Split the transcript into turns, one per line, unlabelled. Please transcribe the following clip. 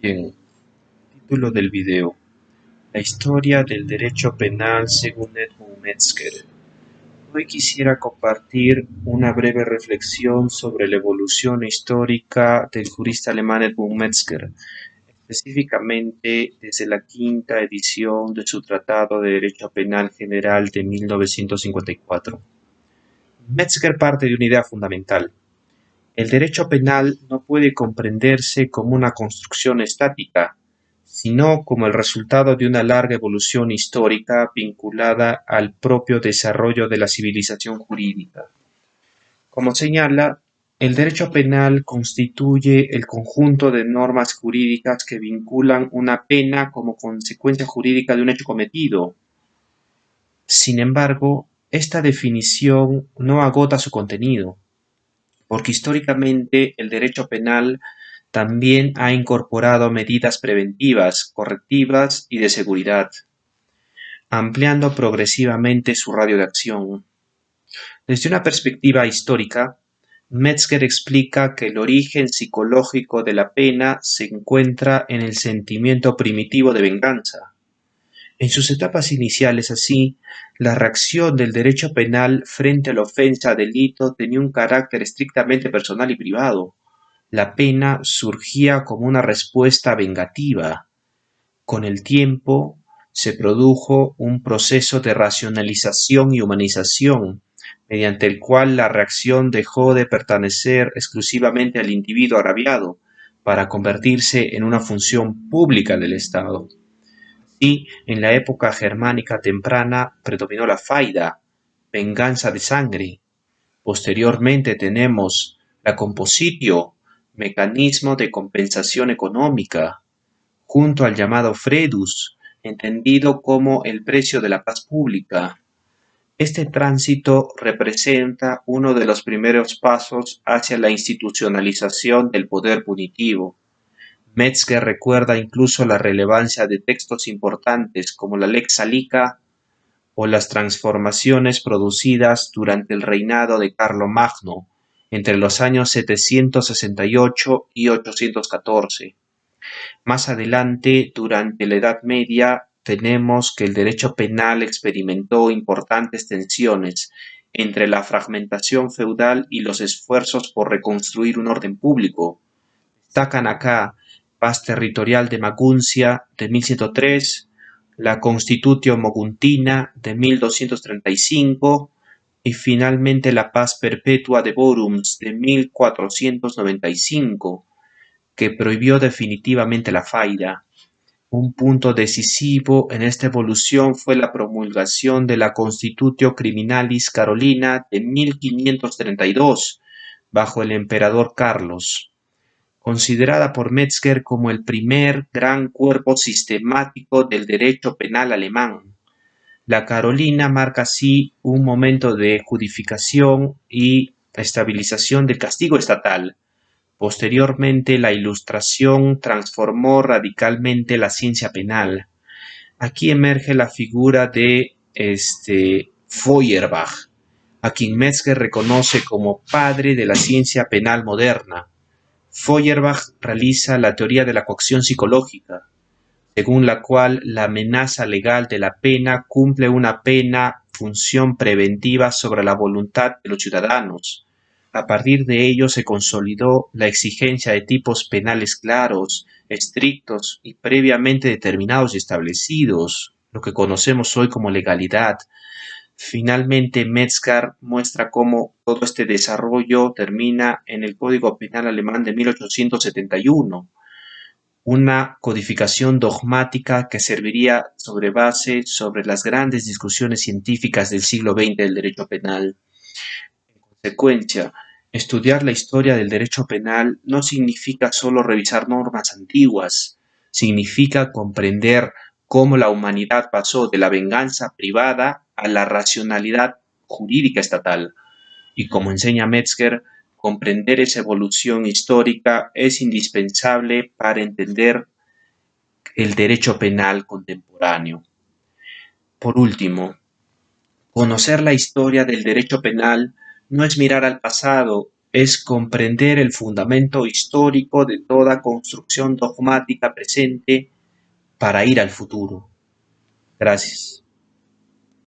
Bien, título del video: La historia del derecho penal según Edmund Metzger. Hoy quisiera compartir una breve reflexión sobre la evolución histórica del jurista alemán Edmund Metzger, específicamente desde la quinta edición de su Tratado de Derecho Penal General de 1954. Metzger parte de una idea fundamental: el derecho penal no puede comprenderse como una construcción estática, sino como el resultado de una larga evolución histórica vinculada al propio desarrollo de la civilización jurídica. Como señala, el derecho penal constituye el conjunto de normas jurídicas que vinculan una pena como consecuencia jurídica de un hecho cometido. Sin embargo, esta definición no agota su contenido, porque históricamente el derecho penal también ha incorporado medidas preventivas, correctivas y de seguridad, ampliando progresivamente su radio de acción. Desde una perspectiva histórica, Metzger explica que el origen psicológico de la pena se encuentra en el sentimiento primitivo de venganza. En sus etapas iniciales, así, la reacción del derecho penal frente a la ofensa a delito tenía un carácter estrictamente personal y privado. La pena surgía como una respuesta vengativa. Con el tiempo, se produjo un proceso de racionalización y humanización, mediante el cual la reacción dejó de pertenecer exclusivamente al individuo agraviado, para convertirse en una función pública del Estado. Y en la época germánica temprana predominó la faida, venganza de sangre. Posteriormente tenemos la compositio, mecanismo de compensación económica, junto al llamado fredus, entendido como el precio de la paz pública. Este tránsito representa uno de los primeros pasos hacia la institucionalización del poder punitivo. Metzger recuerda incluso la relevancia de textos importantes como la Lex Salica o las transformaciones producidas durante el reinado de Carlomagno entre los años 768 y 814. Más adelante, durante la Edad Media, tenemos que el derecho penal experimentó importantes tensiones entre la fragmentación feudal y los esfuerzos por reconstruir un orden público. Destacan acá Paz Territorial de Maguncia de 1103, la Constitutio Moguntina de 1235 y finalmente la Paz Perpetua de Worms de 1495, que prohibió definitivamente la faida. Un punto decisivo en esta evolución fue la promulgación de la Constitutio Criminalis Carolina de 1532, bajo el emperador Carlos, considerada por Metzger como el primer gran cuerpo sistemático del derecho penal alemán. La Carolina marca así un momento de judificación y estabilización del castigo estatal. Posteriormente, la Ilustración transformó radicalmente la ciencia penal. Aquí emerge la figura de Feuerbach, a quien Metzger reconoce como padre de la ciencia penal moderna. Feuerbach realiza la teoría de la coacción psicológica, según la cual la amenaza legal de la pena cumple una función preventiva sobre la voluntad de los ciudadanos. A partir de ello se consolidó la exigencia de tipos penales claros, estrictos y previamente determinados y establecidos, lo que conocemos hoy como legalidad. Finalmente, Metzger muestra cómo todo este desarrollo termina en el Código Penal alemán de 1871, una codificación dogmática que serviría sobre las grandes discusiones científicas del siglo XX del derecho penal. En consecuencia, estudiar la historia del derecho penal no significa solo revisar normas antiguas, significa comprender cómo la humanidad pasó de la venganza privada a la racionalidad jurídica estatal. Y como enseña Metzger, comprender esa evolución histórica es indispensable para entender el derecho penal contemporáneo. Por último, conocer la historia del derecho penal no es mirar al pasado es comprender el fundamento histórico de toda construcción dogmática presente para ir al futuro. Gracias.